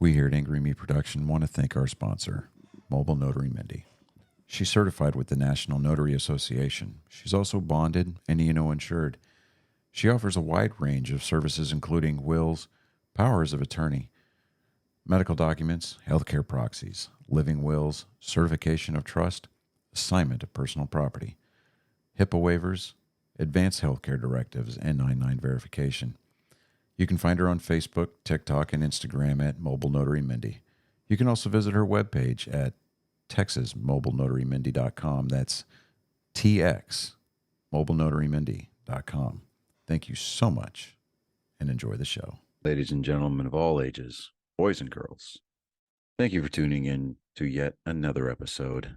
We here at Angry Me Production want to thank our sponsor, Mobile Notary Mindy. She's certified with the National Notary Association. She's also bonded and E&O insured. She offers a wide range of services including wills, powers of attorney, medical documents, healthcare proxies, living wills, certification of trust, assignment of personal property, HIPAA waivers, advanced healthcare directives, and 99 verification. You can find her on Facebook, TikTok, and Instagram at Mobile Notary Mindy. You can also visit her webpage at TexasMobileNotaryMindy.com. That's TX, MobileNotaryMindy.com. Thank you so much and enjoy the show. Ladies and gentlemen of all ages, boys and girls, thank you for tuning in to yet another episode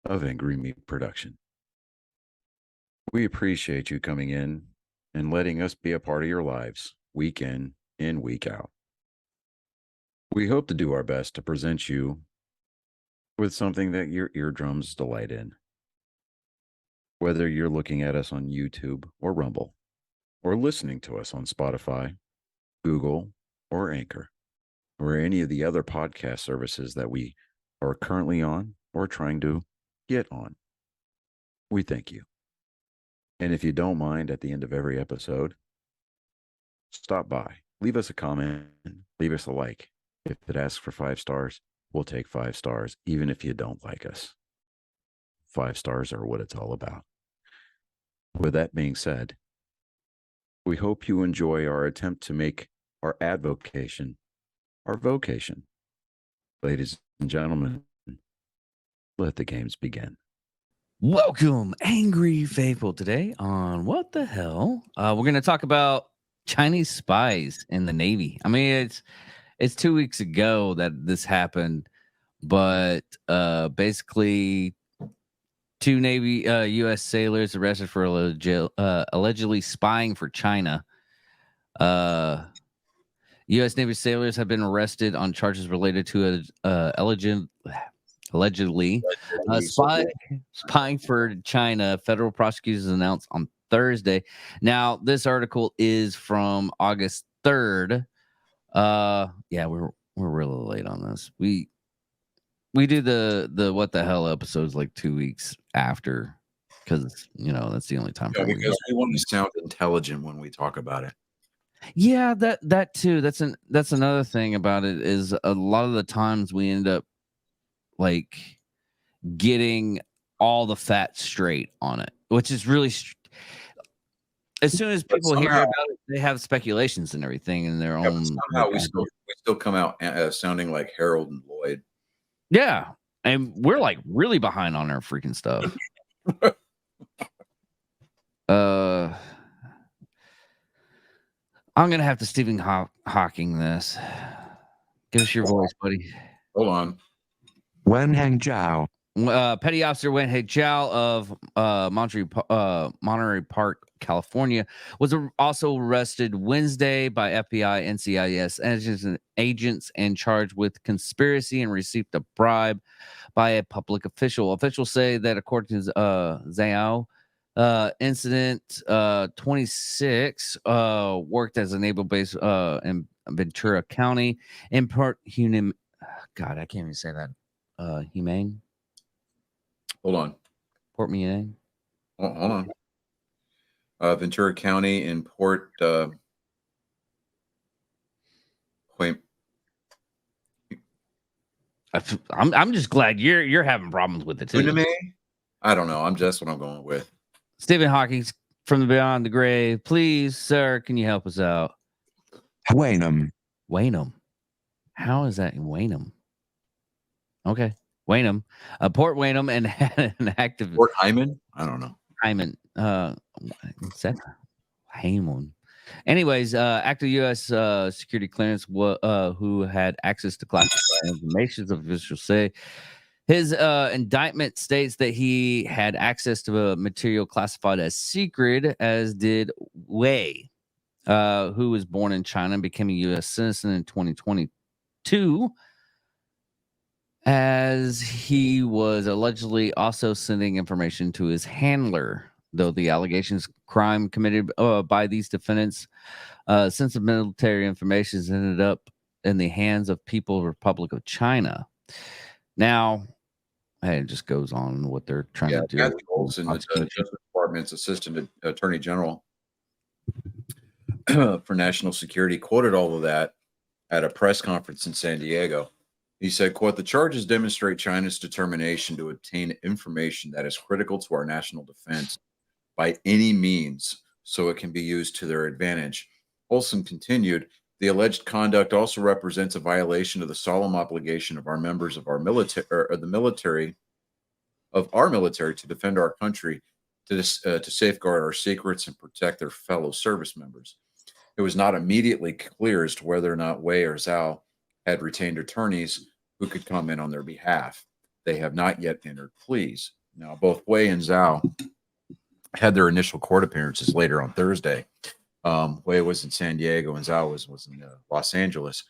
of Angry Meat Production. We appreciate you coming in and letting us be a part of your lives week in and week out. We hope to do our best to present you with something that your eardrums delight in. Whether you're looking at us on YouTube or Rumble, or listening to us on Spotify, Google, or Anchor, or any of the other podcast services that we are currently on or trying to get on, we thank you. And if you don't mind, at the end of every episode, stop by, leave us a comment, leave us a like. If it asks for 5 stars, we'll take 5 stars, even if you don't like us. 5 stars are what it's all about. With that being said, we hope you enjoy our attempt to make our advocation our vocation. Ladies and gentlemen, let the games begin. Welcome, Angry Faithful. Today on What the Hell? We're going to talk about Chinese spies in the Navy. I mean, it's 2 weeks ago that this happened, but basically 2 Navy U.S. sailors arrested for allegedly spying for China. U.S. Navy sailors have been arrested on charges related to allegedly spying for China. Federal prosecutors announced on Thursday. Now, this article is from August 3rd. Yeah, we're really late on this. We do the What the Hell episodes like 2 weeks after, because that's the only time. Yeah, because we want to sound intelligent when we talk about it. Yeah, that too. That's another thing about it is a lot of the times we end up like getting all the facts straight on it, which is really as soon as people hear about it, they have speculations and everything in their own. Somehow we still come out sounding like Harold and Lloyd. Yeah, and we're like really behind on our freaking stuff. I'm gonna have to Stephen Hawking this. Give us your voice, buddy. Hold on. Wenheng Zhao. Petty Officer Wenheng Zhao of Monterey Park, California, was also arrested Wednesday by FBI, NCIS agents and charged with conspiracy and received a bribe by a public official. Officials say that according to Zhao, Incident 26 worked as a naval base in Ventura County in Port Hueneme. God, I can't even say that. Humane. Hold on. Port Hueneme. Hold on. Ventura County in Port. I'm just glad you're having problems with it too. Hueneme? I don't know. That's what I'm going with. Stephen Hawking from the Beyond the Grave. Please, sir, can you help us out? Wainum. How is that in Wainum? Okay. Wainum. Port Wainum and had an active Port Hyman? I don't know. Hyman. Is that Hyman? Anyways, active U.S. security clearance who had access to classified information, officials say. His indictment states that he had access to a material classified as secret, as did Wei, who was born in China and became a U.S. citizen in 2022, as he was allegedly also sending information to his handler, though the allegations crime committed by these defendants, sensitive military information ended up in the hands of People's Republic of China. Now, hey, it just goes on what they're trying to do. Kathy Olson, the Justice Department's Assistant Attorney General for National Security, quoted all of that at a press conference in San Diego. He said, quote, "The charges demonstrate China's determination to obtain information that is critical to our national defense by any means so it can be used to their advantage." Olson continued, "The alleged conduct also represents a violation of the solemn obligation of our members of our military, or the military, of our military to defend our country, to safeguard our secrets and protect their fellow service members." It was not immediately clear as to whether or not Wei or Zhao had retained attorneys who could come in on their behalf. They have not yet entered pleas. Now, both Wei and Zhao had their initial court appearances later on Thursday. Wei was in San Diego and Zhao was in Los Angeles.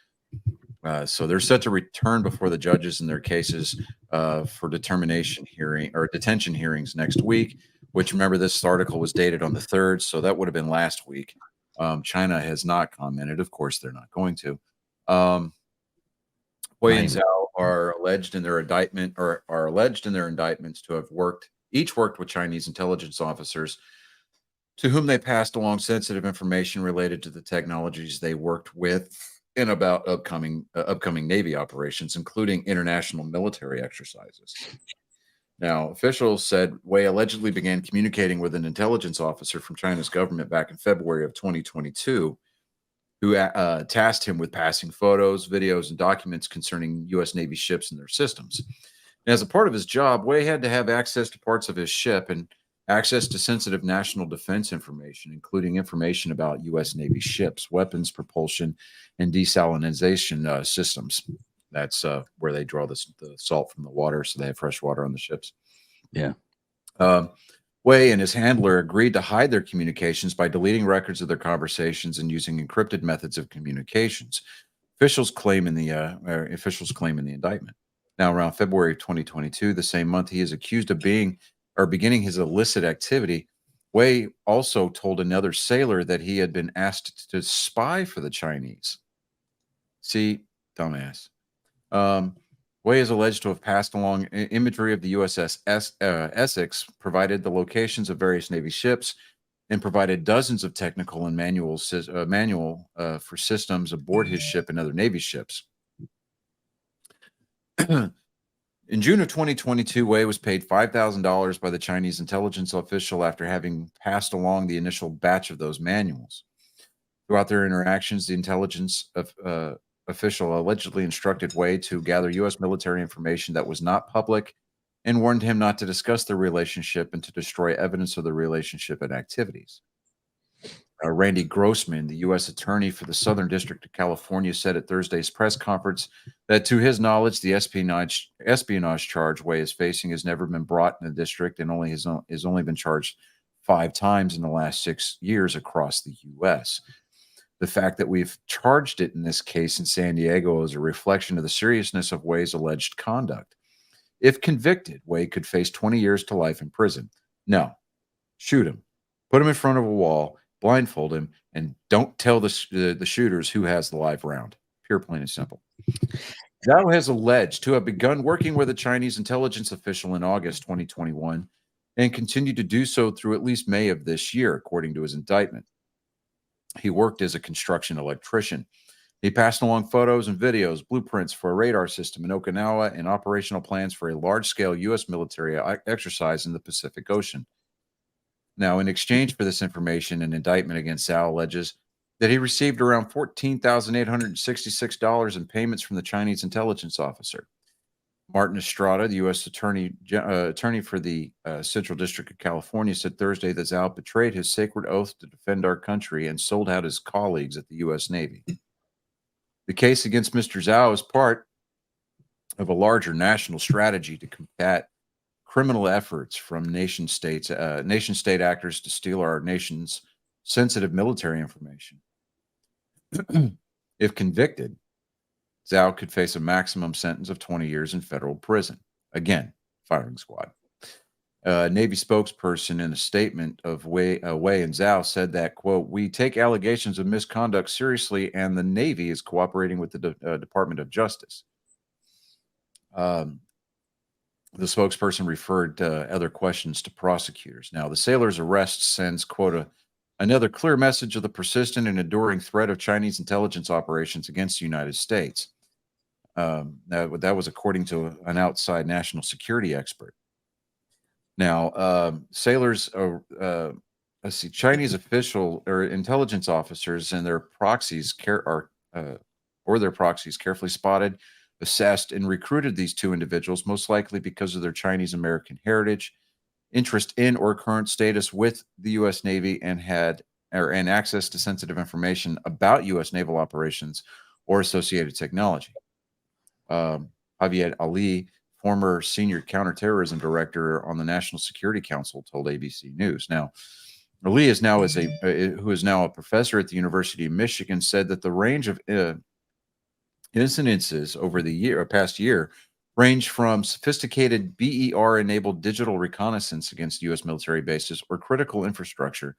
So they're set to return before the judges in their cases for determination hearing or detention hearings next week, which, remember, this article was dated on the 3rd, so that would have been last week. China has not commented. Of course, they're not going to. Wei and Zhao are alleged in their indictment, or are alleged in their indictments to have each worked with Chinese intelligence officers to whom they passed along sensitive information related to the technologies they worked with and about upcoming Navy operations, including international military exercises. Now, officials said Wei allegedly began communicating with an intelligence officer from China's government back in February of 2022, who tasked him with passing photos, videos, and documents concerning U.S. Navy ships and their systems. And as a part of his job, Wei had to have access to parts of his ship and access to sensitive national defense information, including information about U.S. Navy ships, weapons, propulsion, and desalinization systems. That's where they draw the salt from the water, so they have fresh water on the ships. Yeah. Wei and his handler agreed to hide their communications by deleting records of their conversations and using encrypted methods of communications. Officials claim in the indictment. Now, around February 2022, the same month he is accused of beginning his illicit activity, Wei also told another sailor that he had been asked to spy for the Chinese. See, dumbass. Wei is alleged to have passed along imagery of the USS Essex, provided the locations of various Navy ships, and provided dozens of technical and manual for systems aboard his ship and other Navy ships. In June of 2022, Wei was paid $5,000 by the Chinese intelligence official after having passed along the initial batch of those manuals. Throughout their interactions, the intelligence official allegedly instructed Wei to gather U.S. military information that was not public and warned him not to discuss their relationship and to destroy evidence of the relationship and activities. Randy Grossman, the U.S. attorney for the Southern District of California, said at Thursday's press conference that, to his knowledge, the espionage charge Wei is facing has never been brought in the district and has only been charged 5 times in the last 6 years across the U.S. The fact that we've charged it in this case in San Diego is a reflection of the seriousness of Wei's alleged conduct. If convicted, Wei could face 20 years to life in prison. No, shoot him, put him in front of a wall, blindfold him, and don't tell the shooters who has the live round. Pure, plain and simple. Zhao has alleged to have begun working with a Chinese intelligence official in August 2021 and continued to do so through at least May of this year, according to his indictment. He worked as a construction electrician. He passed along photos and videos, blueprints for a radar system in Okinawa, and operational plans for a large-scale U.S. military exercise in the Pacific Ocean. Now, in exchange for this information, an indictment against Zhao alleges that he received around $14,866 in payments from the Chinese intelligence officer. Martin Estrada, the U.S. attorney for the Central District of California, said Thursday that Zhao betrayed his sacred oath to defend our country and sold out his colleagues at the U.S. Navy. The case against Mr. Zhao is part of a larger national strategy to combat criminal efforts from nation-state actors to steal our nation's sensitive military information. If convicted, Zhao could face a maximum sentence of 20 years in federal prison. Again, firing squad. Navy spokesperson in a statement of Wei and Zhao said that, quote, we take allegations of misconduct seriously and the Navy is cooperating with the Department of Justice. The spokesperson referred other questions to prosecutors. Now, the sailor's arrest sends, quote, another clear message of the persistent and enduring threat of Chinese intelligence operations against the United States. That was according to an outside national security expert. Now, sailors, let's see, Chinese official or intelligence officers and their proxies carefully spotted, assessed, and recruited these two individuals, most likely because of their Chinese American heritage, interest in or current status with the U.S. Navy, and access to sensitive information about U.S. naval operations or associated technology. Javier Ali, former senior counterterrorism director on the National Security Council, told ABC News. Now, Ali is now who is now a professor at the University of Michigan, said that the range of incidences over the past year range from sophisticated BER-enabled digital reconnaissance against U.S. military bases or critical infrastructure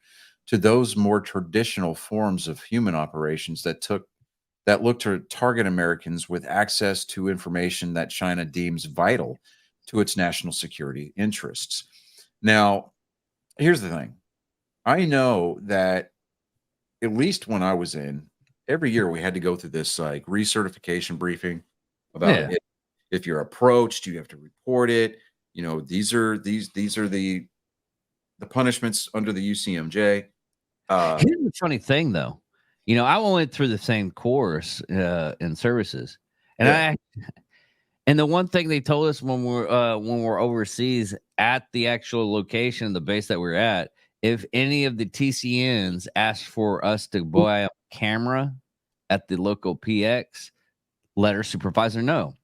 to those more traditional forms of human operations that look to target Americans with access to information that China deems vital to its national security interests. Now, here's the thing. I know that at least when I was in, every year we had to go through this like recertification briefing about if you're approached, you have to report it. You know, these are the punishments under the UCMJ. Here's the funny thing, though. You know, I went through the same course in services, and and the one thing they told us when we're overseas at the actual location, the base that we're at, if any of the TCNs asked for us to buy a camera at the local PX, let our supervisor know.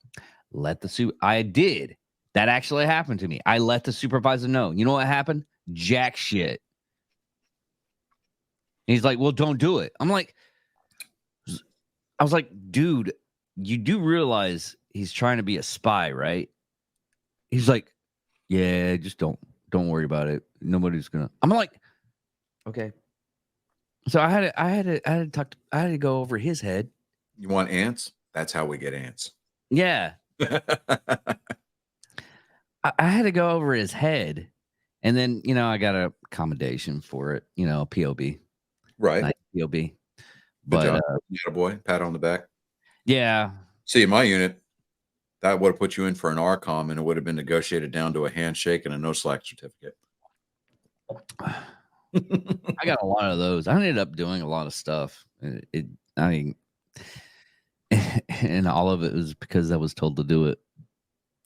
I did. That actually happened to me. I let the supervisor know. You know what happened? Jack shit. He's like, well, don't do it. I was like, dude, you do realize he's trying to be a spy, right? He's like, yeah, just don't worry about it. Nobody's gonna. I'm like, okay. So I had to go over his head. You want ants? That's how we get ants. Yeah. I had to go over his head, and then I got a accommodation for it. POB. Right. Nice POB. But boy, pat on the back. Yeah. See, in my unit, that would have put you in for an RCOM, and it would have been negotiated down to a handshake and a no slack certificate. I got a lot of those. I ended up doing a lot of stuff. And all of it was because I was told to do it,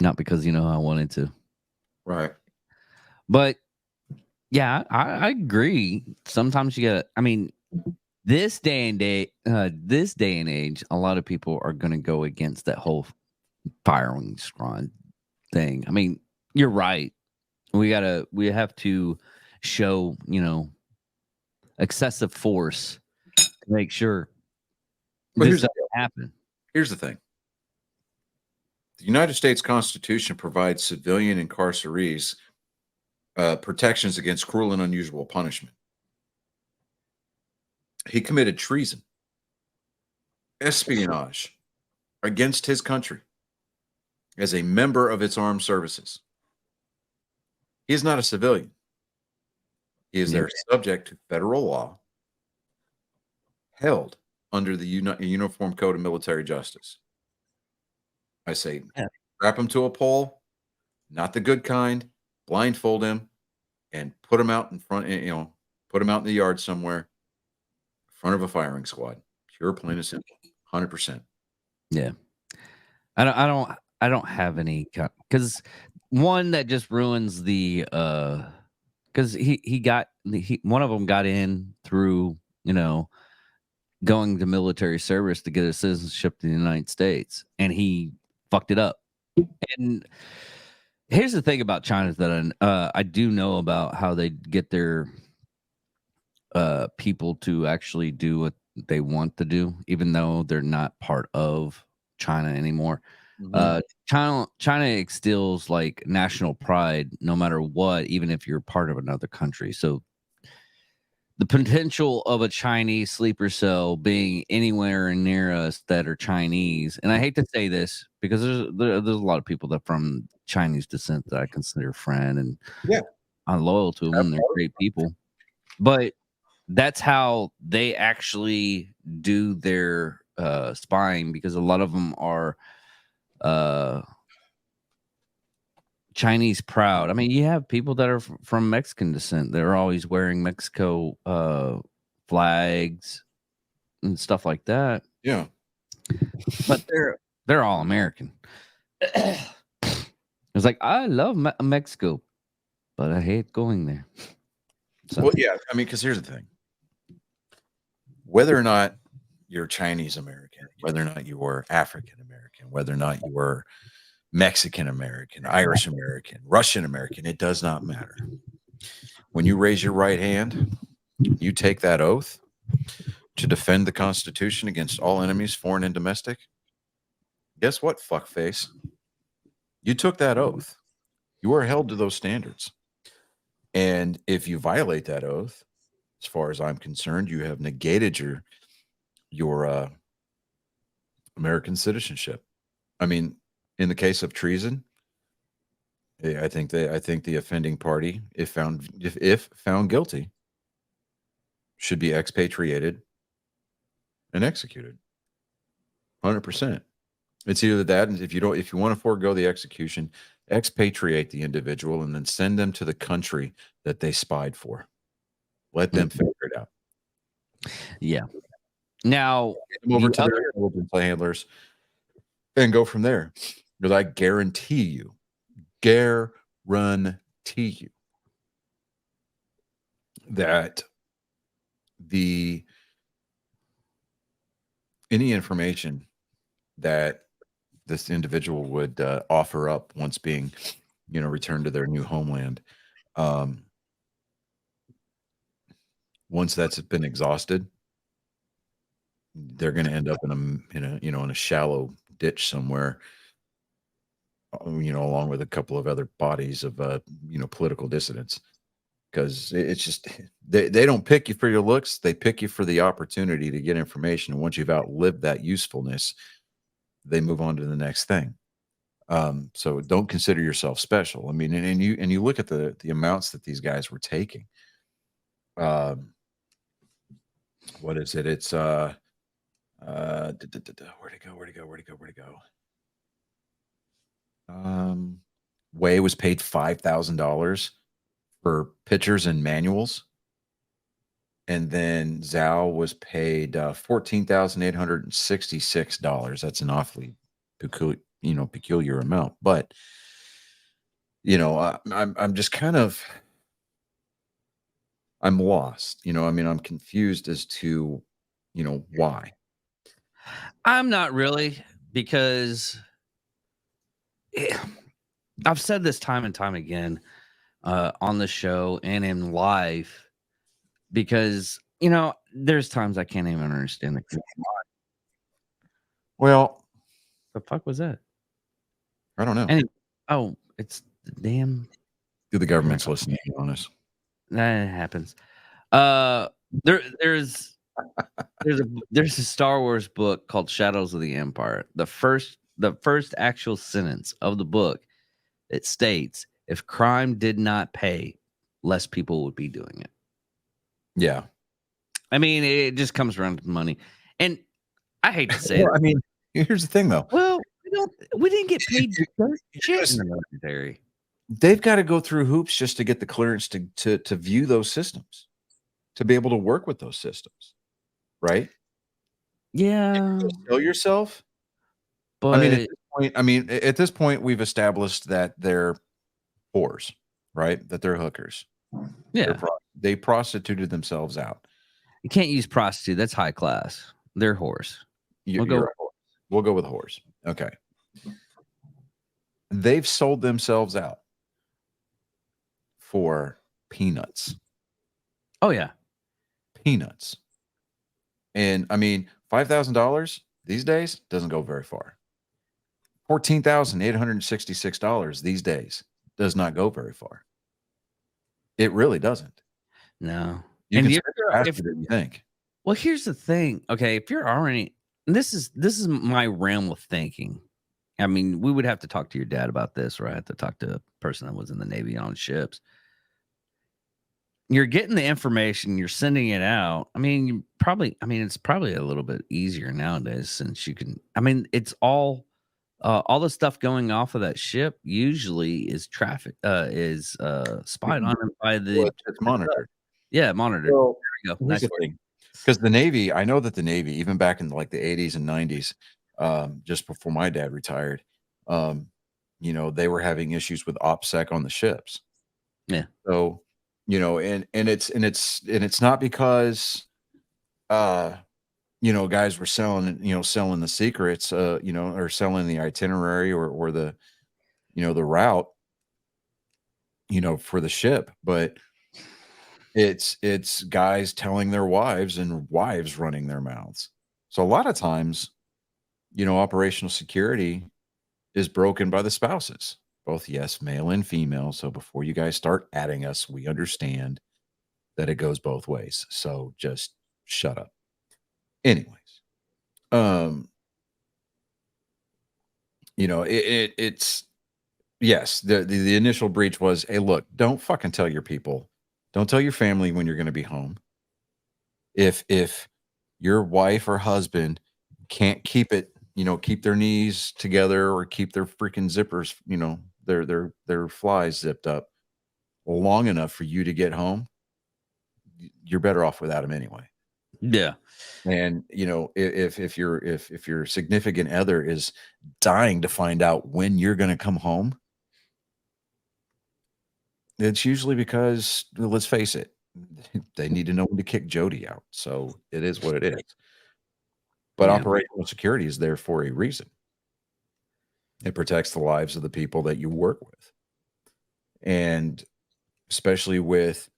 not because I wanted to. Right. But yeah, I agree. Sometimes you gotta. I mean, this day and age, a lot of people are going to go against that whole firing squad thing. I mean, you're right. We have to show, excessive force to make sure this doesn't happen. Here's the thing. The United States Constitution provides civilian incarcerees protections against cruel and unusual punishment. He committed treason, espionage against his country as a member of its armed services. He is not a civilian. He is there subject to federal law, held under the Uniform Code of Military Justice. I say, strap him to a pole, not the good kind, blindfold him, and put him out in front, put him out in the yard somewhere, in front of a firing squad. Pure, plain and simple, 100%. Yeah, I don't have any, because one that just ruins the because one of them got in through going to military service to get a citizenship in the United States, and he fucked it up. And here's the thing about China that I do know about how they get their people to actually do what they want to do, even though they're not part of China anymore. China instills like national pride no matter what, even if you're part of another country. So the potential of a Chinese sleeper cell being anywhere near us that are Chinese, and I hate to say this because there's a lot of people that from Chinese descent that I consider friend, and Yeah. I'm loyal to them. They're great people, but that's how they actually do their spying, because a lot of them are uh Chinese proud. I mean, you have people that are from Mexican descent. They're always wearing Mexico flags and stuff like that. Yeah. But they're all American. It's like, I love Mexico, but I hate going there. So Well, yeah. I mean, because here's the thing: whether or not you're Chinese American, whether or not you were African American, whether or not you were Mexican American, Irish American, Russian American, it does not matter. When you raise your right hand, you take that oath to defend the Constitution against all enemies, foreign and domestic. Guess what, fuckface? You took that oath. You are held to those standards. And if you violate that oath, as far as I'm concerned, you have negated your American citizenship. I mean, in the case of treason, I think the offending party, if found guilty, should be expatriated and executed. 100%. It's either that, and if you want to forego the execution, expatriate the individual and then send them to the country that they spied for. Let them figure it out. yeah. Now Get them over to their intelligence handlers and go from there. Because I guarantee you that any information that this individual would offer up once being, returned to their new homeland, once that's been exhausted, they're going to end up in a shallow ditch somewhere, along with a couple of other bodies of political dissidents. Because it's just they don't pick you for your looks, they pick you for the opportunity to get information, and once you've outlived that usefulness, they move on to the next thing. So don't consider yourself special. I mean, and you look at the amounts that these guys were taking. What is it? It's where'd it go? Way was paid $5,000 for pictures and manuals, and then Zhao was paid $14,866. That's an awfully peculiar amount, but I'm just kind of I'm lost. I mean, I'm confused as to why. I'm not really, because I've said this time and time again on the show and in life, because there's times I can't even understand Well, the fuck was that? I don't know. It's the damn. Do the government's listening on us? That happens. There's a Star Wars book called Shadows of the Empire. The first actual sentence of the book, it states, if crime did not pay, less people would be doing it. Yeah. I mean, it just comes around to money. And I hate to say it. I mean, here's the thing though. Well, we didn't get paid shit in the military. They've got to go through hoops just to get the clearance to view those systems, to be able to work with those systems, right? Yeah. Kill yourself. But at this point, we've established that they're whores, right? That they're hookers. Yeah. They prostituted themselves out. You can't use prostitute. That's high class. They're whores. We'll go with whores. Okay. They've sold themselves out for peanuts. Oh yeah. Peanuts. And I mean, $5,000 these days doesn't go very far. $14,866 these days does not go very far. It really doesn't. No. You And can you're- spend faster if- than you think. Well, here's the thing. Okay, if you're already, and this is my realm of thinking. I mean, we would have to talk to your dad about this, or I have to talk to a person that was in the Navy on ships. You're getting the information, you're sending it out. I mean, it's probably a little bit easier nowadays since you can. I mean, it's all the stuff going off of that ship usually is spied on by the It's monitored. monitored. Well, There you go. here's Nice the word. thing, because the Navy, I know that the Navy, even back in like the 80s and 90s, just before my dad retired, they were having issues with OPSEC on the ships. Yeah. So, and it's not because guys were selling the secrets, or selling the itinerary or the the route, for the ship, but it's guys telling their wives and wives running their mouths. So a lot of times, operational security is broken by the spouses, both yes, male and female. So before you guys start adding us, we understand that it goes both ways. So just shut up. Anyways, um, it's yes, the initial breach was, hey, look, don't fucking tell your people, don't tell your family when you're going to be home. If your wife or husband can't keep their knees together or keep their freaking zippers, their flies zipped up long enough for you to get home, you're better off without them anyway. Yeah. And if your significant other is dying to find out when you're going to come home, it's usually because, let's face it, they need to know when to kick Jody out. So it is what it is. But Yeah. operational security is there for a reason. It protects the lives of the people that you work with. And especially with,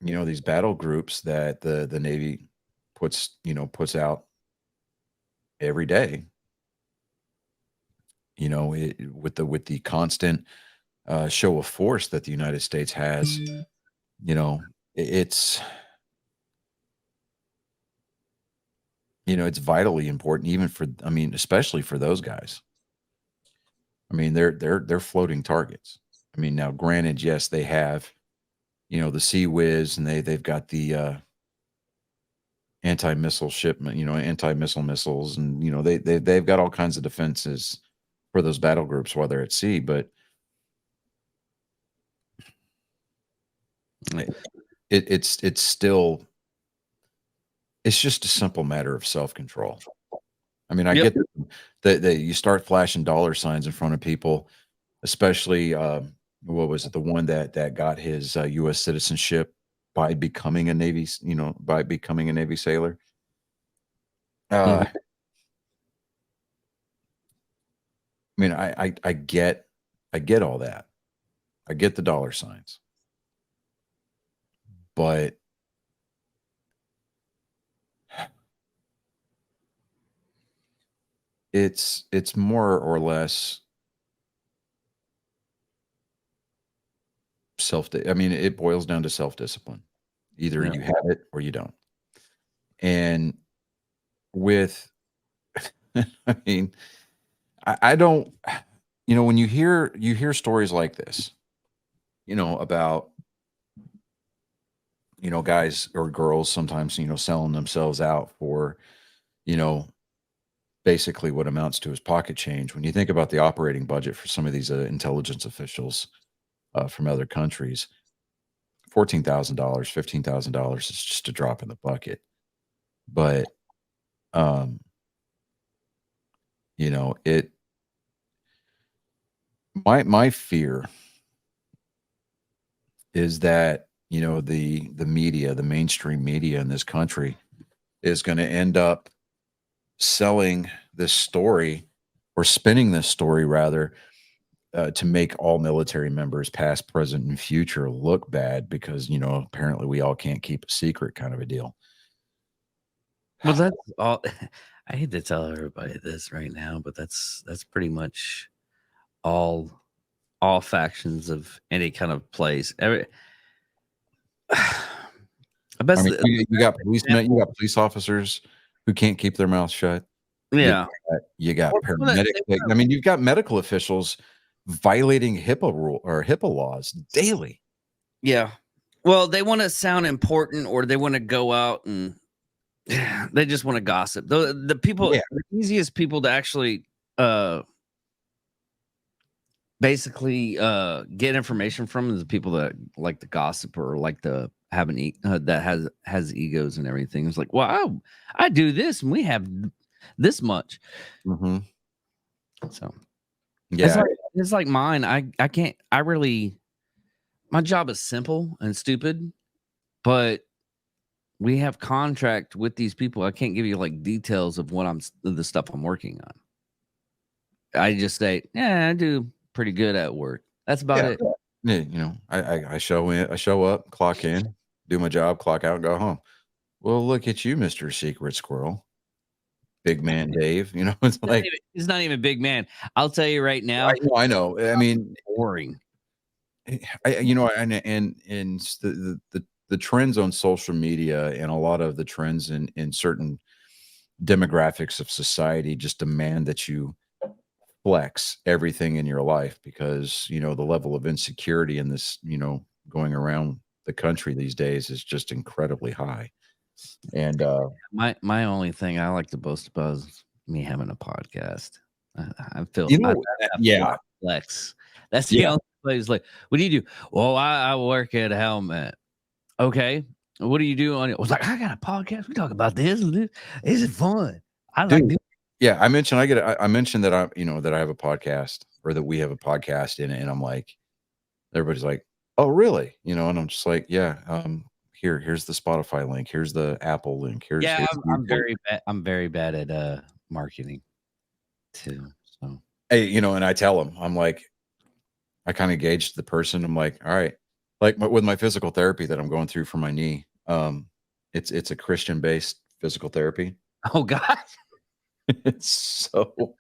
these battle groups that the Navy puts out every day, with the constant show of force that the United States has, it's it's vitally important, even for, especially for those guys. I mean, they're floating targets. I mean, now granted, yes, they have, the Sea Whiz, and they've got the anti-missile shipment, anti-missile missiles, and they've got all kinds of defenses for those battle groups while they're at sea, but it's still, it's just a simple matter of self-control. I mean, I Yep. get that you start flashing dollar signs in front of people, especially what was it, the one that got his U.S. citizenship by becoming a Navy sailor. I mean, I get all that. I get the dollar signs, but it's more or less I mean, it boils down to self-discipline. Either Yeah. you have it or you don't. And with, I mean, I don't, when you hear stories like this, about, guys or girls sometimes, selling themselves out for, basically what amounts to is pocket change. When you think about the operating budget for some of these intelligence officials from other countries, $14,000, $15,000 is just a drop in the bucket. But, my fear is that, the media, the mainstream media in this country is going to end up selling this story, or spinning this story rather, to make all military members, past, present, and future, look bad because, apparently we all can't keep a secret, kind of a deal. Well, that's all. I hate to tell everybody this right now, but that's pretty much all factions of any kind of place. I I best mean, you got policemen, you got police officers who can't keep their mouths shut. yeah. You got Well, paramedics. I mean, you've got medical officials violating HIPAA rule or HIPAA laws daily. Yeah. Well, they want to sound important, or they want to go out and they just want to gossip. The people, Yeah. the easiest people to actually uh basically get information from is the people that like the gossip or like the have that has egos and everything. It's like, well, I do this and we have this much. Mm-hmm. So Yeah. it's like mine. I can't. I really, my job is simple and stupid, but we have contract with these people. I can't give you like details of what the stuff I'm working on. I just say, yeah, I do pretty good at work. That's about it. Yeah, you know, I show up, clock in, do my job, clock out, go home. Well, look at you, Mr. Secret Squirrel. Big man Dave. You know, it's like He's not even a big man. I'll tell you right now. I know. I mean, boring. you know, and the trends on social media and a lot of the trends in certain demographics of society just demand that you flex everything in your life because, you know, the level of insecurity in this, you know, going around the country these days is just incredibly high. And My only thing I like to boast about is me having a podcast. I feel you know, I flex. That's the only place. Like, what do you do? Well, I work at Helmet. Okay, what do you do on it? I was like, I got a podcast. We talk about this and this. This is fun. I like dude, this. yeah, I mentioned I mentioned that I, you know, that I have a podcast or that we have a podcast in it, and I'm like, everybody's like, oh, really? You know, and I'm just like, yeah, here's the Spotify link, here's the Apple link, here's I'm very bad. I'm very bad at marketing too. So hey, you know, and I tell them, I'm like, I kind of gauge the person. I'm like, all right, like with my physical therapy that I'm going through for my knee, it's a Christian based physical therapy. oh god. It's so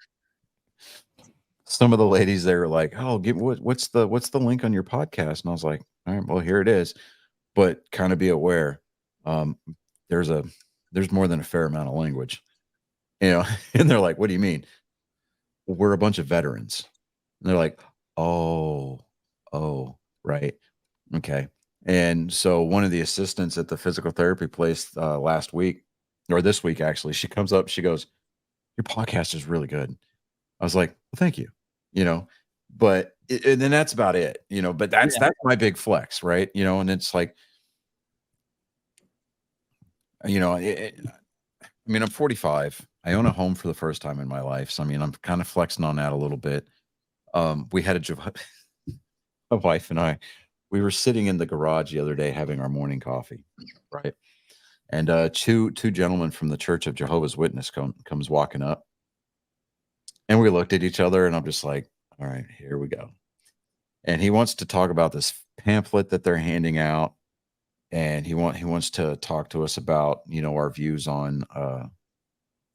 some of the ladies there are like, oh, what's the link on your podcast? And I was like, all right, well, here it is. But kind of be aware, um, there's more than a fair amount of language, you know. And they're like, what do you mean? We're a bunch of veterans. And they're like, oh, right. Okay. And so one of the assistants at the physical therapy place last week or this week, actually, she comes up, she goes, your podcast is really good. I was like, well, thank you, you know, but and then that's about it, you know, but that's my big flex, right? You know, and it's like, you know, I mean, I'm 45. I own a home for the first time in my life. So, I mean, I'm kind of flexing on that a little bit. We had a wife and I, we were sitting in the garage the other day having our morning coffee, right? And two gentlemen from the Church of Jehovah's Witness comes walking up. And we looked at each other and I'm just like, all right, here we go. And he wants to talk about this pamphlet that they're handing out. And he wants to talk to us about, you know, our views on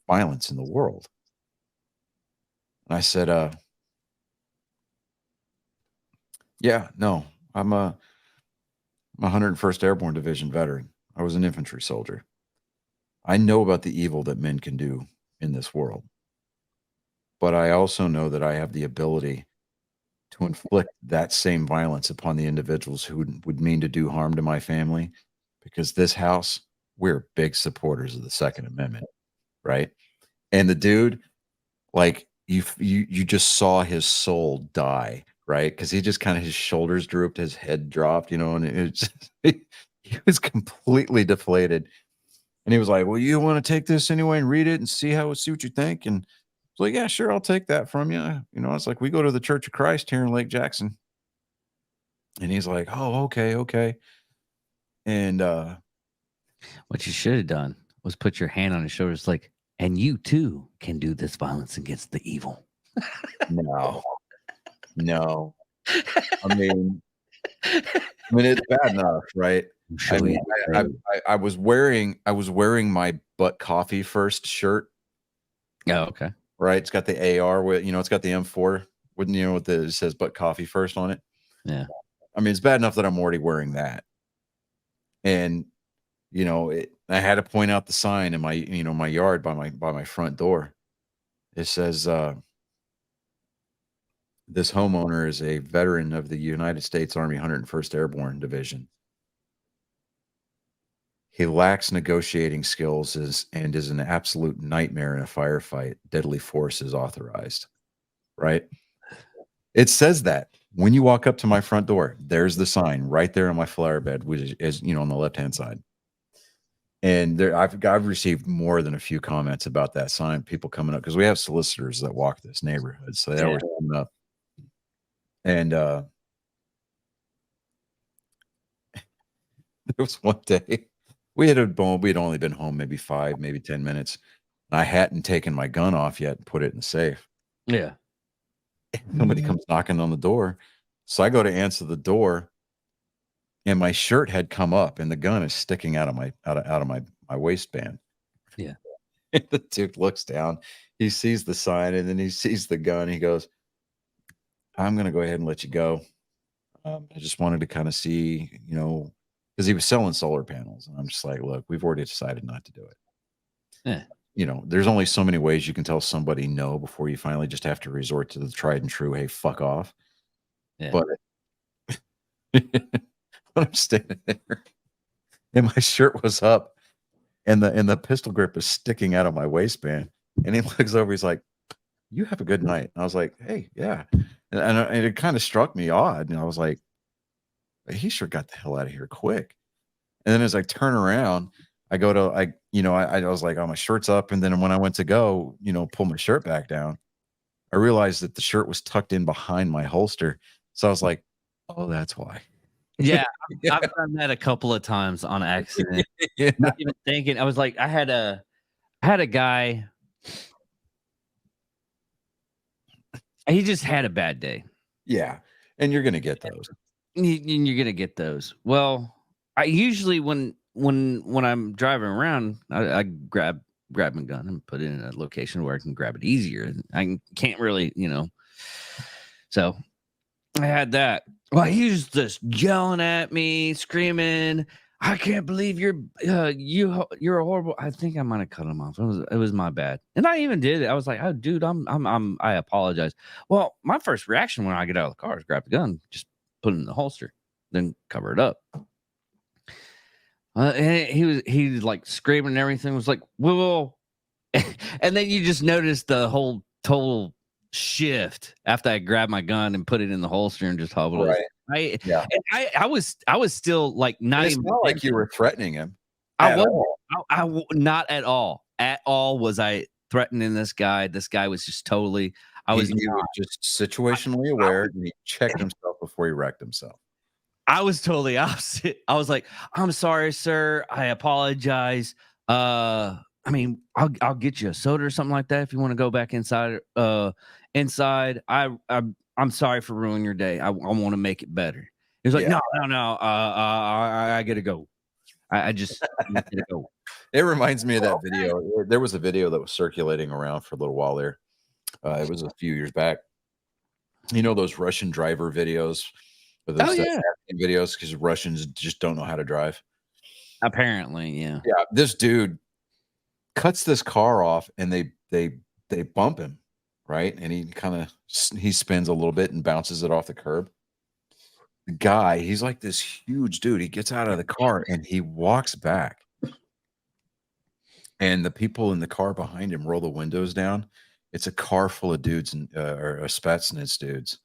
violence in the world. And I said, yeah, no, I'm a 101st Airborne Division veteran. I was an infantry soldier. I know about the evil that men can do in this world. But I also know that I have the ability to inflict that same violence upon the individuals who would mean to do harm to my family, because this house, we're big supporters of the Second Amendment, right? And the dude, like you just saw his soul die, right? Because he just kind of, his shoulders drooped, his head dropped, you know, and it's he was completely deflated. And he was like, well, you want to take this anyway and read it and see what you think? And I was like, yeah, sure, I'll take that from you. You know, it's like, we go to the Church of Christ here in Lake Jackson. And he's like, oh, okay. And What you should have done was put your hand on his shoulders, like, and you too can do this violence against the evil. no. I mean, it's bad enough, right? I mean, I was wearing my Butt Coffee First shirt Oh, okay. right? It's got the AR with, it's got the M4 with, with it says "but coffee first" on it. Yeah. I mean, it's bad enough that I'm already wearing that, and I had to point out the sign in my, my yard by my front door. It says, "This homeowner is a veteran of the United States Army 101st Airborne Division. He lacks negotiating skills and is an absolute nightmare in a firefight. Deadly force is authorized." Right? It says that when you walk up to my front door, there's the sign right there on my flower bed, which is, on the left-hand side. And there, I've received more than a few comments about that sign. People coming up because we have solicitors that walk this neighborhood, so they always come up. And there was one day we'd only been home maybe 5, maybe 10 minutes. And I hadn't taken my gun off yet and put it in the safe. Yeah. Somebody comes knocking on the door, so I go to answer the door, and my shirt had come up, and the gun is sticking out of my waistband. Yeah. And the dude looks down, he sees the sign, and then he sees the gun. He goes, "I'm gonna go ahead and let you go. I just wanted to kind of see, because he was selling solar panels." And I'm just like, "Look, we've already decided not to do it." Yeah. There's only so many ways you can tell somebody no before you finally just have to resort to the tried and true, "Hey, fuck off." Yeah. But when I'm standing there and my shirt was up and the pistol grip is sticking out of my waistband, and he looks over, he's like, "You have a good night." And I was like, "Hey, yeah." And it kind of struck me odd. And I was like, he sure got the hell out of here quick. And then as I turn around, I go to, I was like, "Oh, my shirt's up." And then when I went to go, pull my shirt back down, I realized that the shirt was tucked in behind my holster. So I was like, "Oh, that's why." Yeah. Yeah. I've done that a couple of times on accident. Yeah. Not even thinking. I was like, I had a guy. He just had a bad day. Yeah. And you're going to get those. You're gonna get those. Well, I usually when I'm driving around, I grab my gun and put it in a location where I can grab it easier. I can't really, So I had that. Well, he was just yelling at me, screaming, "I can't believe you're a horrible." I think I might have cut him off. It was my bad, and I even did it. I was like, "Oh, dude, I apologize." Well, my first reaction when I get out of the car is grab the gun, just put it in the holster, then cover it up. And he was like screaming and everything. Was like, "Whoa!" And then you just notice the whole total shift after I grabbed my gun and put it in the holster and just hobbled. Right. Yeah. I was still like not It's even not like you were threatening him. I at was all. not at all. At all was I threatening this guy. This guy was just totally. I was He was just situationally aware, and he checked himself before he wrecked himself. I was totally opposite. I was like, "I'm sorry, sir. I apologize. I mean, I'll get you a soda or something like that if you want to go back inside. Inside. I'm sorry for ruining your day. I want to make it better." He was like, Yeah. "No. I gotta go. I just gotta go." It reminds me of that video. There was a video that was circulating around for a little while there. It was a few years back. Those Russian driver videos, or those Oh yeah. videos, because Russians just don't know how to drive. Apparently, yeah. Yeah, this dude cuts this car off, and they bump him, right? And he spins a little bit and bounces it off the curb. The guy, he's like this huge dude. He gets out of the car and he walks back. And the people in the car behind him roll the windows down. It's a car full of dudes and or Spetsnaz dudes,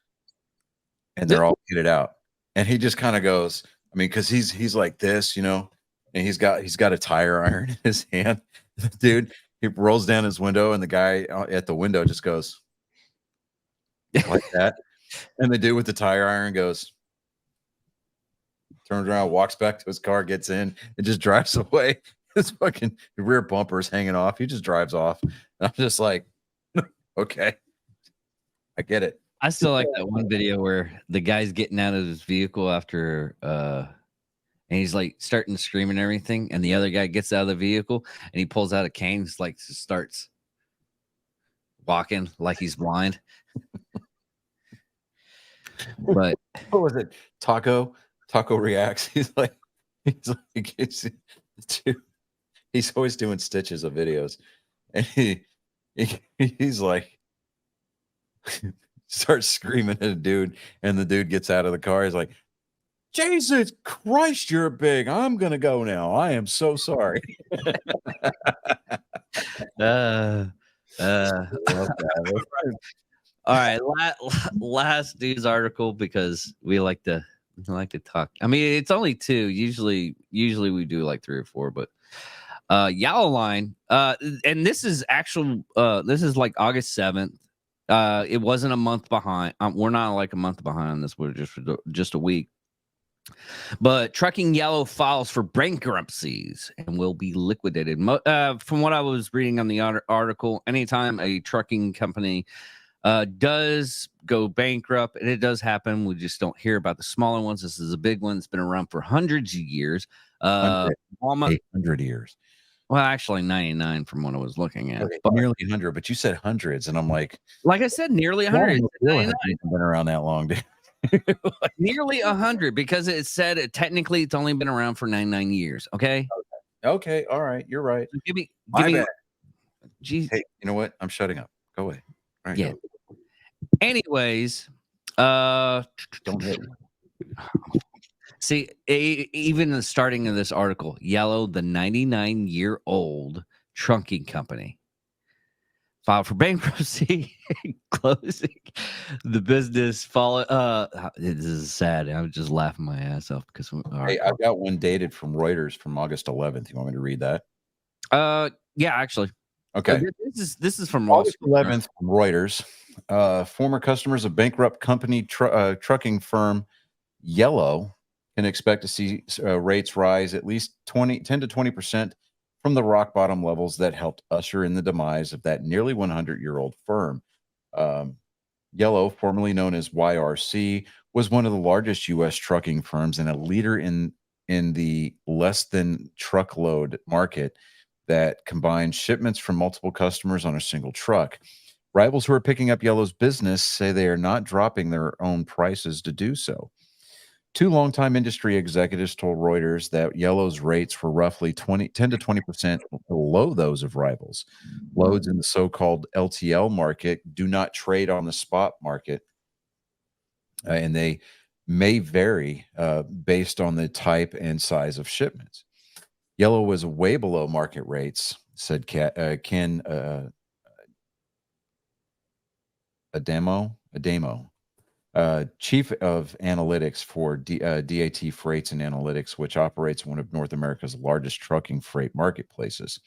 and they're all kitted out. And he just kind of goes, I mean, because he's like this, and he's got a tire iron in his hand. The dude, he rolls down his window, and the guy at the window just goes like that. And the dude with the tire iron goes, turns around, walks back to his car, gets in, and just drives away. His fucking rear bumper is hanging off. He just drives off. And I'm just like, okay, I get it. I still like that one video where the guy's getting out of his vehicle after and he's like starting to scream and everything, and the other guy gets out of the vehicle and he pulls out a cane, just like starts walking like he's blind. But What was it? Taco reacts. He's like, dude, he's always doing stitches of videos, and he's like, starts screaming at a dude, and the dude gets out of the car. He's like, Jesus Christ, you're big. I'm gonna go now. I am so sorry. uh, all right, last news article because we like to talk. I mean, it's only two. Usually we do like 3 or 4, but Yellow Line. And this is actual. This is like August 7th. It wasn't a month behind. We're not like a month behind on this. We're just a week. But Trucking Yellow files for bankruptcies and will be liquidated. From what I was reading on the article, anytime a trucking company does go bankrupt, and it does happen, we just don't hear about the smaller ones. This is a big one. It's been around for hundreds of years. 800 years. Well, actually 99 from what I was looking at. Okay, but nearly 100, but you said hundreds, and I'm like I said, nearly 100. Walmart hasn't been around that long, dude. Nearly 100 because it said technically it's only been around for 99 years. Okay. Okay, all right, you're right. Give me. Bad. Geez. Hey, you know what? I'm shutting up. Go away. All right, Yeah. go. Anyways, Don't hit me. see, even the starting of this article, Yellow, the 99-year-old trunking company, filed for bankruptcy, closing the business. This is sad. I'm just laughing my ass off because Hey, I've got one dated from Reuters from August 11th. You want me to read that? yeah, actually. Okay. This is from August 11th from Reuters. Former customers of bankrupt company trucking firm Yellow can expect to see rates rise at least 10 to 20% from the rock bottom levels that helped usher in the demise of that nearly 100-year-old firm. Yellow, formerly known as YRC, was one of the largest U.S. trucking firms and a leader in the less than truckload market that combined shipments from multiple customers on a single truck. Rivals who are picking up Yellow's business say they are not dropping their own prices to do so. 2 longtime industry executives told Reuters that Yellow's rates were roughly 10 to 20% below those of rivals. Loads in the so-called LTL market do not trade on the spot market, and they may vary based on the type and size of shipments. Yellow was way below market rates, said Ken Adamo, chief of analytics for DAT Freights and Analytics, which operates one of North America's largest trucking freight marketplaces.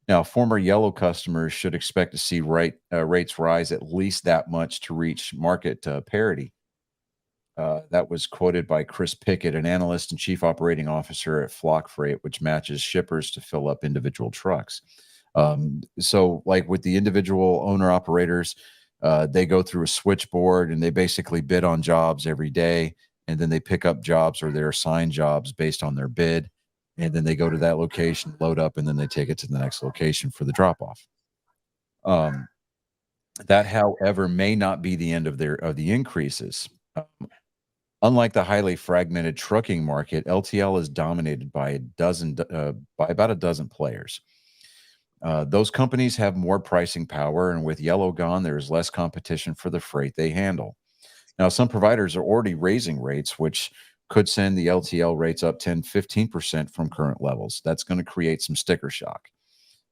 Now, former Yellow customers should expect to see rates rise at least that much to reach market parity. That was quoted by Chris Pickett, an analyst and chief operating officer at Flock Freight, which matches shippers to fill up individual trucks. So, like with the individual owner operators, they go through a switchboard and they basically bid on jobs every day, and then they pick up jobs or they're assigned jobs based on their bid, and then they go to that location, load up, and then they take it to the next location for the drop off. That, however, may not be the end of the increases. Unlike the highly fragmented trucking market, LTL is dominated by about a dozen players. Those companies have more pricing power, and with Yellow gone, there is less competition for the freight they handle. Now, some providers are already raising rates, which could send the LTL rates up 10, 15% from current levels. That's going to create some sticker shock.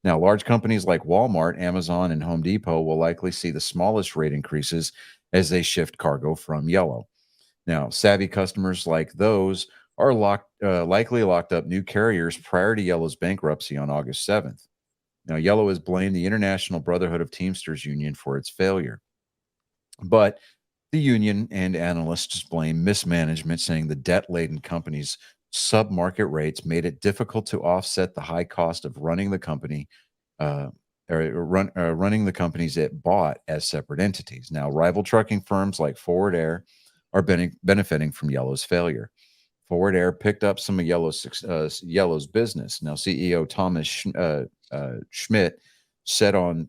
Now, large companies like Walmart, Amazon, and Home Depot will likely see the smallest rate increases as they shift cargo from Yellow. Now, savvy customers like those are likely locked up new carriers prior to Yellow's bankruptcy on August 7th. Now, Yellow has blamed the International Brotherhood of Teamsters Union for its failure. But the union and analysts blame mismanagement, saying the debt-laden company's sub-market rates made it difficult to offset the high cost of running the company, running the companies it bought as separate entities. Now, rival trucking firms like Forward Air are benefiting from Yellow's failure. Forward Air picked up some of Yellow's business. Now, CEO Thomas Schmidt said on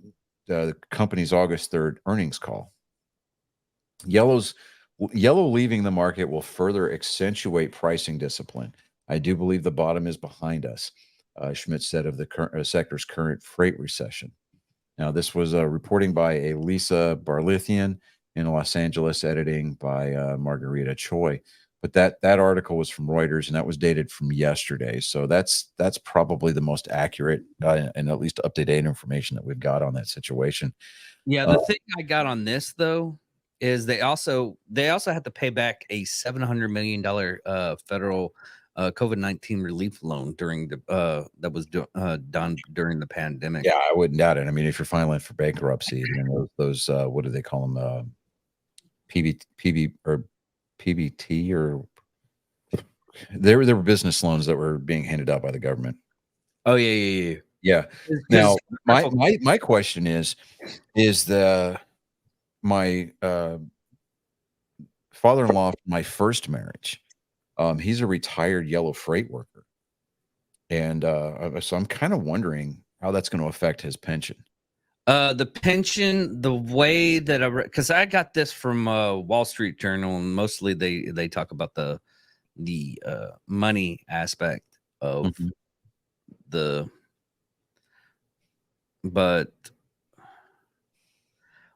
the company's August 3rd earnings call. Yellow leaving the market will further accentuate pricing discipline. I do believe the bottom is behind us, Schmidt said of the sector's current freight recession. Now, this was reporting by Elisa Barlithian in Los Angeles, editing by Margarita Choi. But that article was from Reuters, and that was dated from yesterday. So that's probably the most accurate and at least up-to-date information that we've got on that situation. Yeah, the thing I got on this though is they also had to pay back a $700 million federal COVID-19 relief loan during the that was done during the pandemic. Yeah, I wouldn't doubt it. I mean, if you're filing for bankruptcy, then those what do they call them? PBT or there were business loans that were being handed out by the government. Oh yeah. Yeah. Now, my question is my father-in-law, my first marriage, he's a retired Yellow freight worker. And so I'm kind of wondering how that's going to affect his pension. The pension, the way that because I got this from Wall Street Journal, and mostly they talk about the money aspect of but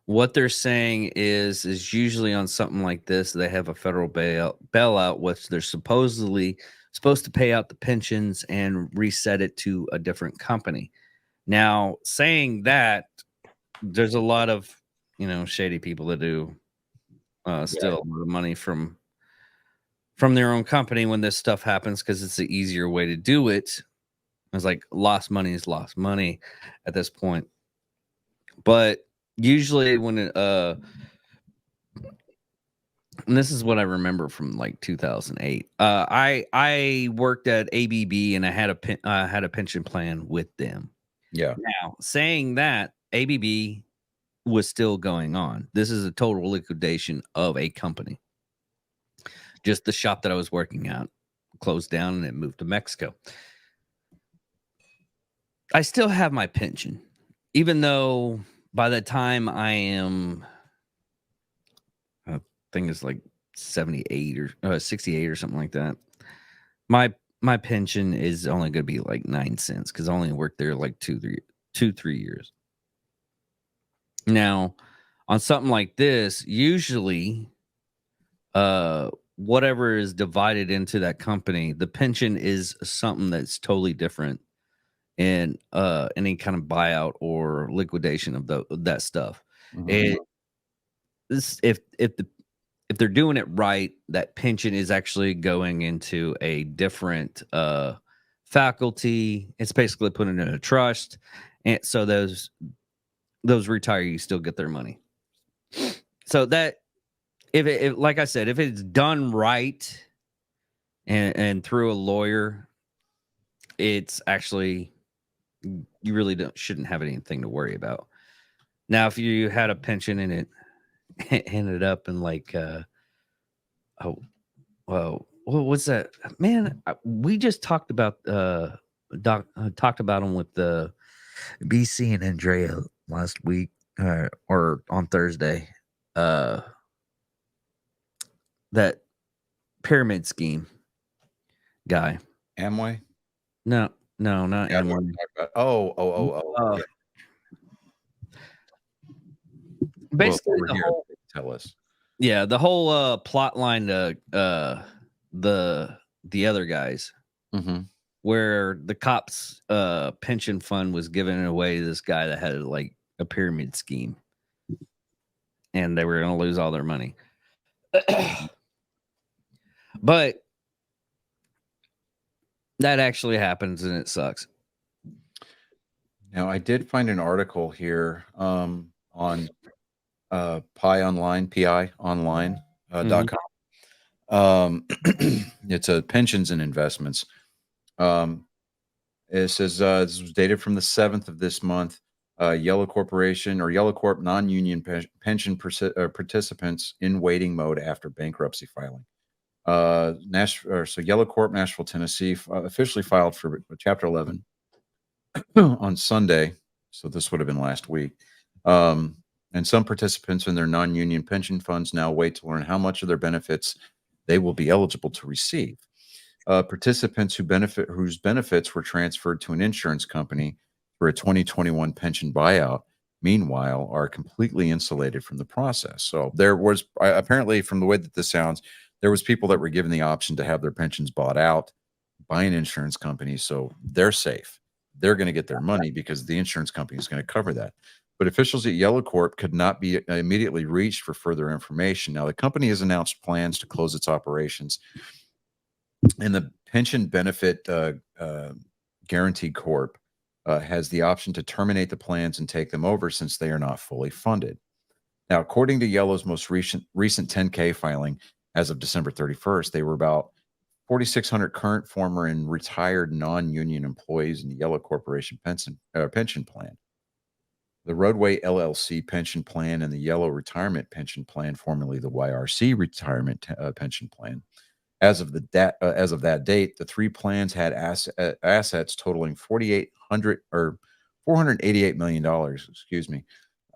what they're saying is usually on something like this, they have a federal bailout, which they're supposedly supposed to pay out the pensions and reset it to a different company. Now, saying that, there's a lot of shady people that do steal a lot of money from their own company when this stuff happens, because it's the easier way to do it. It's like lost money is lost money at this point. But usually when and this is what I remember from like 2008. I worked at ABB and I had a pension plan with them. Yeah. Now, saying that, ABB was still going on. This is a total liquidation of a company. Just the shop that I was working at closed down and it moved to Mexico. I still have my pension, even though by the time I am, I think it's like 78 or 68 or something like that. My pension is only going to be like 9 cents because I only worked there like 3 years. Now, on something like this, usually, whatever is divided into that company, the pension is something that's totally different in any kind of buyout or liquidation of that stuff. Mhm. If they're doing it right, that pension is actually going into a different faculty. It's basically putting in a trust, and so those retirees still get their money. So that if like I said, if it's done right and through a lawyer, it's actually, you really shouldn't have anything to worry about. Now, if you had a pension and it ended up in like what was that, man? We just talked about talked about them with the BC and Andrea last week or on Thursday. That pyramid scheme guy. Amway? No, not Yeah, Amway. yeah. Basically, Over the here, whole, tell us. yeah, the whole plot line to the other guys, where the cops pension fund was giving away to this guy that had like a pyramid scheme, and they were going to lose all their money. But that actually happens, and it sucks. Now, I did find an article here on pionline.com. It's a pensions and investments. It says this was dated from the 7th of this month. Yellow Corporation or Yellow Corp non-union pension participants in waiting mode after bankruptcy filing. So Yellow Corp Nashville, Tennessee officially filed for Chapter 11 on Sunday. So this would have been last week. And some participants in their non-union pension funds now wait to learn how much of their benefits they will be eligible to receive. Participants whose benefits were transferred to an insurance company for a 2021 pension buyout, meanwhile, are completely insulated from the process. So there was apparently, from the way that this sounds, there was people that were given the option to have their pensions bought out by an insurance company, so they're safe. They're going to get their money because the insurance company is going to cover that. But officials at Yellow Corp could not be immediately reached for further information. Now, the company has announced plans to close its operations, and the Pension Benefit Guaranty Corp has the option to terminate the plans and take them over since they are not fully funded. Now, according to Yellow's most recent 10K filing, as of December 31st, they were about 4,600 current, former, and retired non-union employees in the Yellow Corporation pension plan. The Roadway LLC pension plan and the Yellow Retirement Pension Plan, formerly the YRC Retirement Pension Plan. As of that date, the three plans had assets totaling $488 million,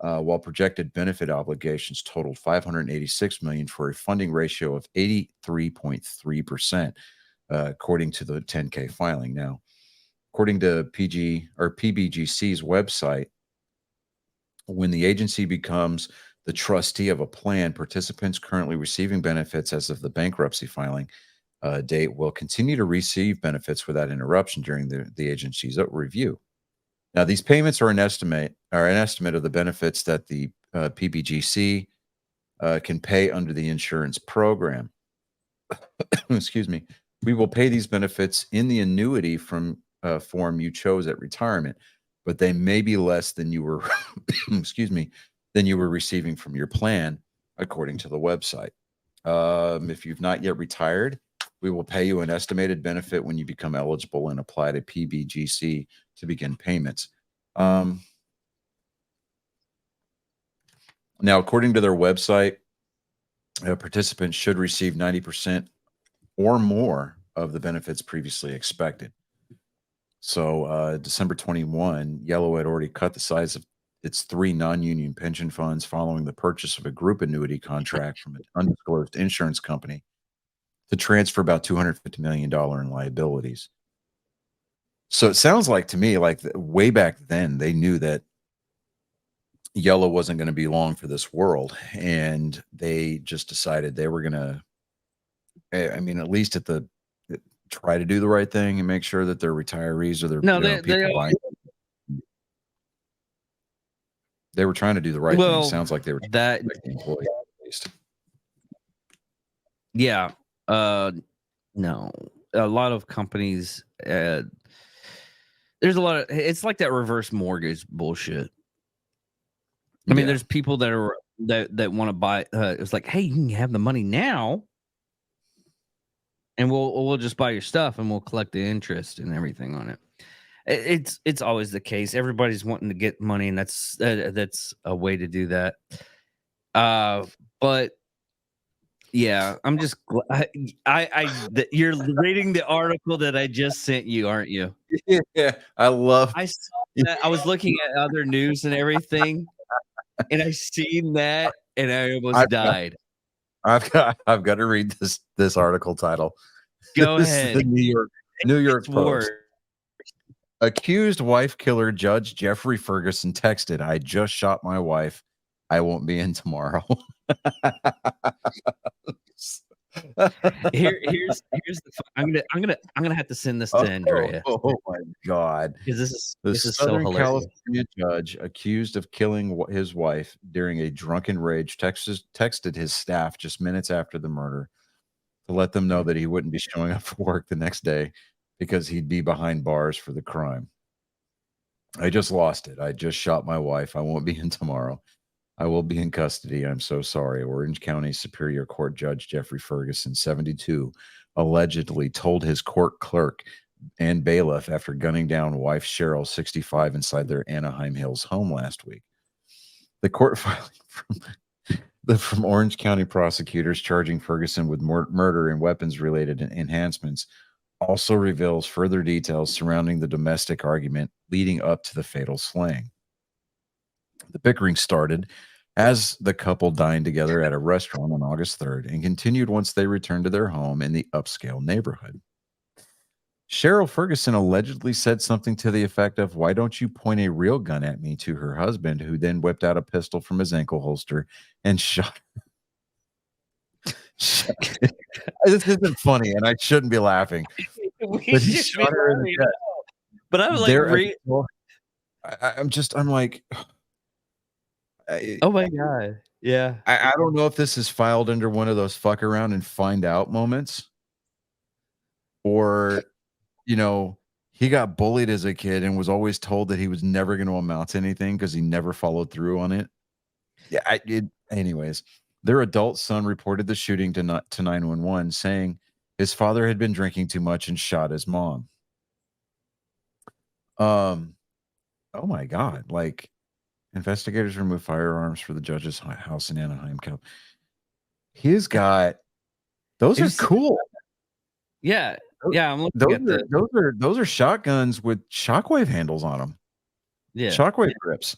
while projected benefit obligations totaled $586 million for a funding ratio of 83.3%, according to the 10K filing. Now, according to PBGC's website, when the agency becomes the trustee of a plan, participants currently receiving benefits as of the bankruptcy filing date will continue to receive benefits without interruption during the agency's review. Now, these payments are an estimate of the benefits that the PBGC can pay under the insurance program. Excuse me. We will pay these benefits in the annuity form you chose at retirement, but they may be less than you were, than you were receiving from your plan, according to the website. If you've not yet retired, we will pay you an estimated benefit when you become eligible and apply to PBGC to begin payments. Now, according to their website, participants should receive 90% or more of the benefits previously expected. So December 21, Yellow had already cut the size of its three non-union pension funds following the purchase of a group annuity contract from an undisclosed insurance company to transfer about $250 million in liabilities. So it sounds like to me, like way back then, they knew that Yellow wasn't going to be long for this world, and they just decided they were going to, at least try to do the right thing and make sure that their retirees or their they were trying to do the right thing. It sounds like they were that the employee at least. Yeah. No, a lot of companies, there's a lot of, it's like that reverse mortgage bullshit. I mean, there's people that are that want to buy. It's like, hey, you can have the money now, and we'll just buy your stuff, and we'll collect the interest and everything on it. It's always the case. Everybody's wanting to get money, and that's a way to do that. But yeah, I'm just you're reading the article that I just sent you, aren't you? Yeah, I saw that. I was looking at other news and everything, and I seen that, and I almost died. I've got to read this article title. Go This ahead. is the New York Post. Word. Accused wife killer Judge Jeffrey Ferguson texted, "I just shot my wife. I won't be in tomorrow." Here's the I'm gonna have to send this to Andrea. Oh my God! Because this is Southern so hilarious. California judge accused of killing his wife during a drunken rage texted his staff just minutes after the murder to let them know that he wouldn't be showing up for work the next day because he'd be behind bars for the crime. "I just lost it. I just shot my wife. I won't be in tomorrow. I will be in custody. I'm so sorry." Orange County Superior Court Judge Jeffrey Ferguson, 72, allegedly told his court clerk and bailiff after gunning down wife Cheryl, 65, inside their Anaheim Hills home last week. The court filing from Orange County prosecutors charging Ferguson with murder and weapons-related enhancements also reveals further details surrounding the domestic argument leading up to the fatal slaying. The bickering started as the couple dined together at a restaurant on August 3rd and continued once they returned to their home in the upscale neighborhood. Cheryl Ferguson allegedly said something to the effect of, "Why don't you point a real gun at me?" to her husband, who then whipped out a pistol from his ankle holster and shot. This isn't funny, and I shouldn't be laughing. We But he should be shot her in the laughing. chest. But I was like, There, I'm like, oh my god, yeah. I don't know if this is filed under one of those fuck around and find out moments, or he got bullied as a kid and was always told that he was never going to amount to anything because he never followed through on it. Yeah, anyways, their adult son reported the shooting to 911, saying his father had been drinking too much and shot his mom. Oh my God! Like, investigators removed firearms for the judge's house in Anaheim. He's got those are cool. Yeah, yeah. I'm looking at those are shotguns with shockwave handles on them. Yeah, shockwave grips.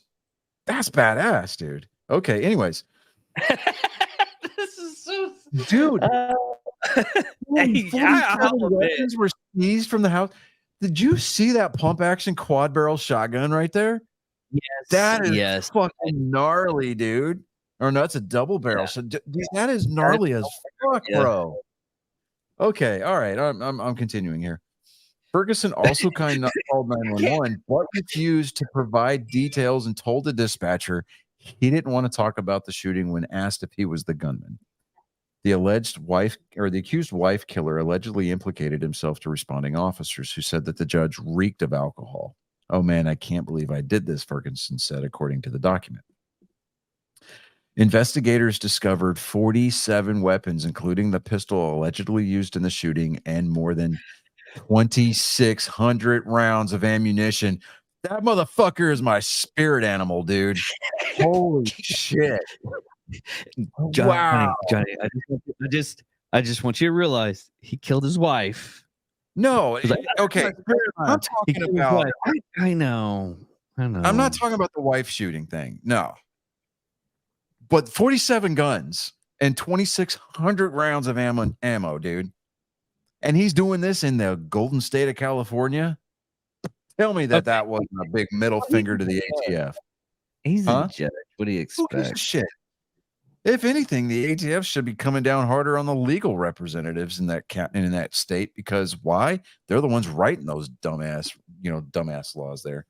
That's badass, dude. Okay. Anyways, this is so, dude. Hey, 47 weapons were seized from the house. Did you see that pump action quad barrel shotgun right there? Yes, that is fucking gnarly, dude. Or no, that's a double barrel. So that is gnarly as fuck, bro. Okay, all right. I'm continuing here. Ferguson also called 911, but refused to provide details and told the dispatcher he didn't want to talk about the shooting when asked if he was the gunman. The accused wife killer allegedly implicated himself to responding officers who said that the judge reeked of alcohol. "Oh man, I can't believe I did this," Ferguson said, according to the document. Investigators discovered 47 weapons, including the pistol allegedly used in the shooting, and more than 2,600 rounds of ammunition. That motherfucker is my spirit animal, dude. Holy shit. Johnny, wow. Johnny, I just want you to realize he killed his wife. No, okay. I'm talking about. I know. I'm not talking about the wife shooting thing. No. But 47 guns and 2,600 rounds of ammo, dude. And he's doing this in the Golden State of California. Tell me that wasn't a big middle finger to the ATF. He's a judge. What do you expect? Who gives a shit? If anything, the ATF should be coming down harder on the legal representatives in that state, because why? They're the ones writing those dumbass laws there.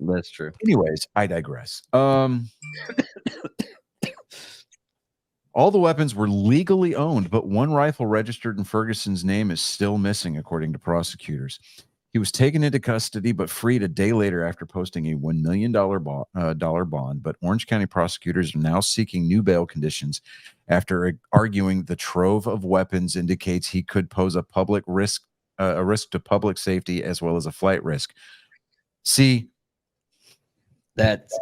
That's true. Anyways, I digress. All the weapons were legally owned, but one rifle registered in Ferguson's name is still missing, according to prosecutors. He was taken into custody but freed a day later after posting a $1 million bond. But Orange County prosecutors are now seeking new bail conditions after arguing the trove of weapons indicates he could pose a risk to public safety as well as a flight risk. See, that's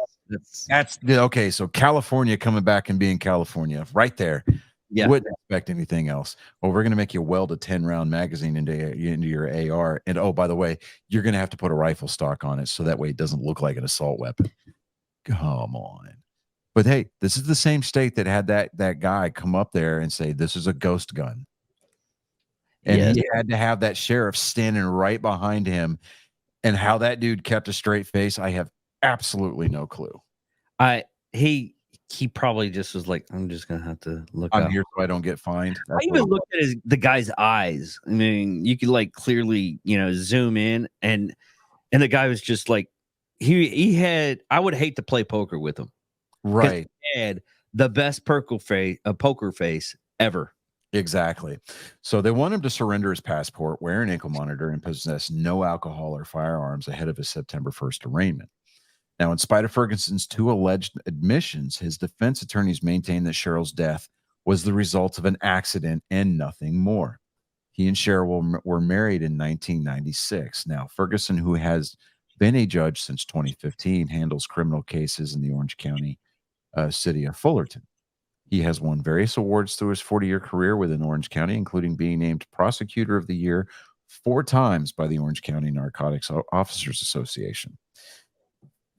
okay. So California coming back and being California right there. Yeah. Wouldn't expect anything else. Well, we're going to make you weld a 10-round magazine into your AR. And oh, by the way, you're going to have to put a rifle stock on it so that way it doesn't look like an assault weapon. Come on. But hey, this is the same state that had that guy come up there and say, this is a ghost gun. And he had to have that sheriff standing right behind him. And how that dude kept a straight face, I have absolutely no clue. He probably just was like, I'm just gonna have to look. I'm here so I don't get fined. I even looked at the guy's eyes. I mean, you could like clearly, zoom in, and the guy was just like, he had. I would hate to play poker with him. Right. He had the best poker face ever. Exactly. So they want him to surrender his passport, wear an ankle monitor, and possess no alcohol or firearms ahead of his September 1st arraignment. Now, in spite of Ferguson's 2 alleged admissions, his defense attorneys maintain that Cheryl's death was the result of an accident and nothing more. He and Cheryl were married in 1996. Now, Ferguson, who has been a judge since 2015, handles criminal cases in the Orange County city of Fullerton. He has won various awards through his 40-year career within Orange County, including being named Prosecutor of the Year 4 times by the Orange County Narcotics Officers Association.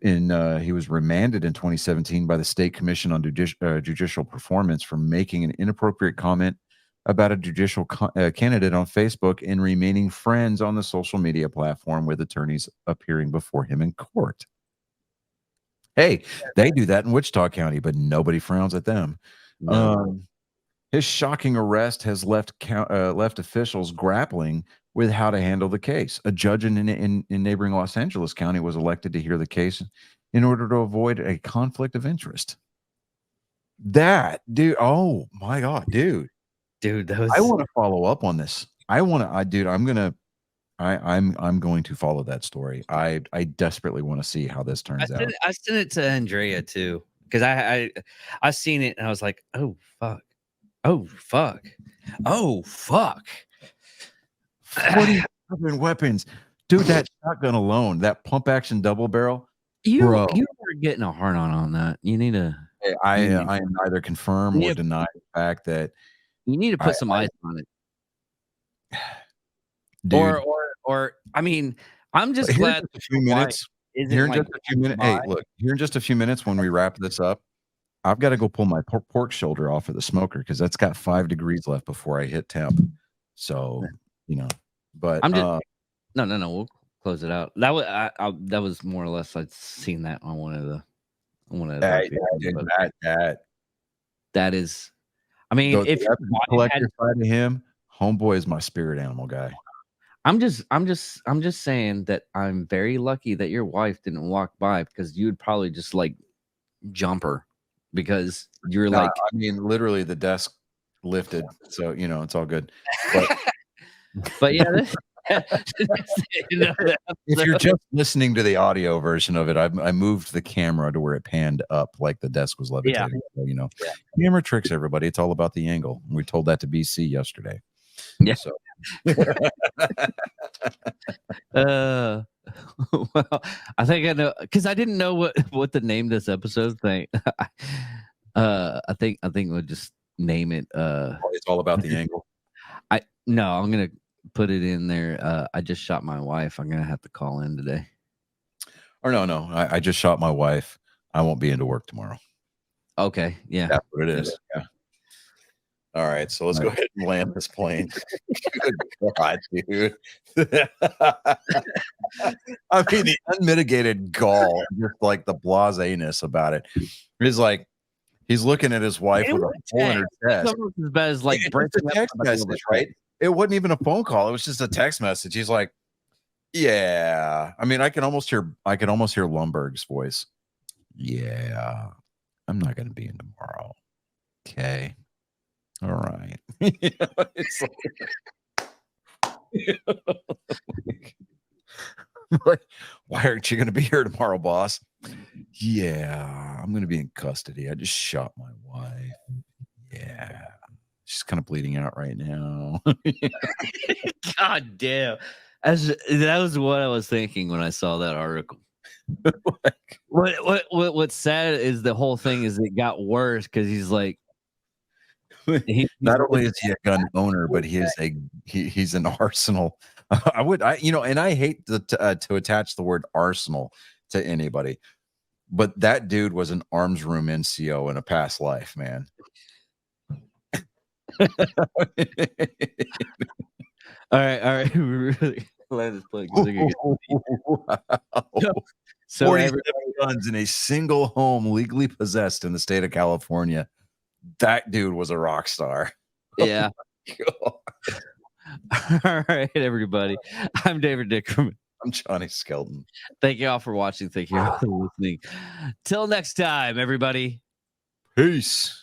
he was remanded in 2017 by the State Commission on Judicial Performance for making an inappropriate comment about a judicial candidate on Facebook and remaining friends on the social media platform with attorneys appearing before him in court. Hey, they do that in Wichita County, but nobody frowns at them. No. His shocking arrest has left officials grappling with how to handle the case. A judge in neighboring Los Angeles County was elected to hear the case in order to avoid a conflict of interest. That dude, oh my God, dude, That was. I want to follow up on this. I'm going to follow that story. I desperately want to see how this turns out. I sent it to Andrea too because I seen it and I was like, oh fuck. 47 weapons, dude. That shotgun alone, that pump action double barrel. You Bro. were getting a hard on that. You need to. I am neither confirm or deny the fact that You need to put some ice on it. dude. Or I mean, I'm just Here in glad. just a few minutes. Here in just a few minutes. Hey, look. Here in just a few minutes, when we wrap this up, I've got to go pull my pork shoulder off of the smoker because that's got 5 degrees left before I hit temp. So but I'm just no. We'll close it out. That was that was more or less. I'd seen that on one of the that is. I mean, if collector side of him, homeboy is my spirit animal guy. I'm just saying that I'm very lucky that your wife didn't walk by because you would probably just like jump her because you're like. I mean, literally the desk lifted, so it's all good. But yeah. If you're just listening to the audio version of it, I moved the camera to where it panned up like the desk was levitating. So, camera tricks everybody. It's all about the angle. We told that to BC yesterday. Yeah. So. Well, I think I know because I didn't know what the name this episode thing. I think we'll just name it. It's all about the angle. I'm gonna put it in there. I just shot my wife. I'm gonna have to call in today. Or no. I just shot my wife. I won't be into work tomorrow. Okay. Yeah. That's what it is. Yeah. All right. So let's go ahead and land this plane. Good God, dude. I mean, the unmitigated gall, just like the blasé-ness about it. He's like, he's looking at his wife with a hole in her chest. It's almost as bad as like it's a text message, right? It wasn't even a phone call. It was just a text message. He's like, yeah. I mean, I can almost hear Lumberg's voice. Yeah. I'm not going to be in tomorrow. Okay. All right. It's like, why aren't you going to be here tomorrow, boss? Yeah, I'm going to be in custody. I just shot my wife. Yeah. She's kind of bleeding out right now. God damn. That was what I was thinking when I saw that article. What's sad is the whole thing is it got worse because he's like, not only is he a gun owner, but he's an arsenal. And I hate to attach the word arsenal to anybody, but that dude was an arms room NCO in a past life, man. All right. We're really glad this plug. So 47 guns in a single home legally possessed in the state of California. That dude was a rock star. Yeah. All right, everybody. I'm David Dickerman. I'm Johnny Skelton. Thank you all for watching. Thank you all for listening. Till next time, everybody. Peace.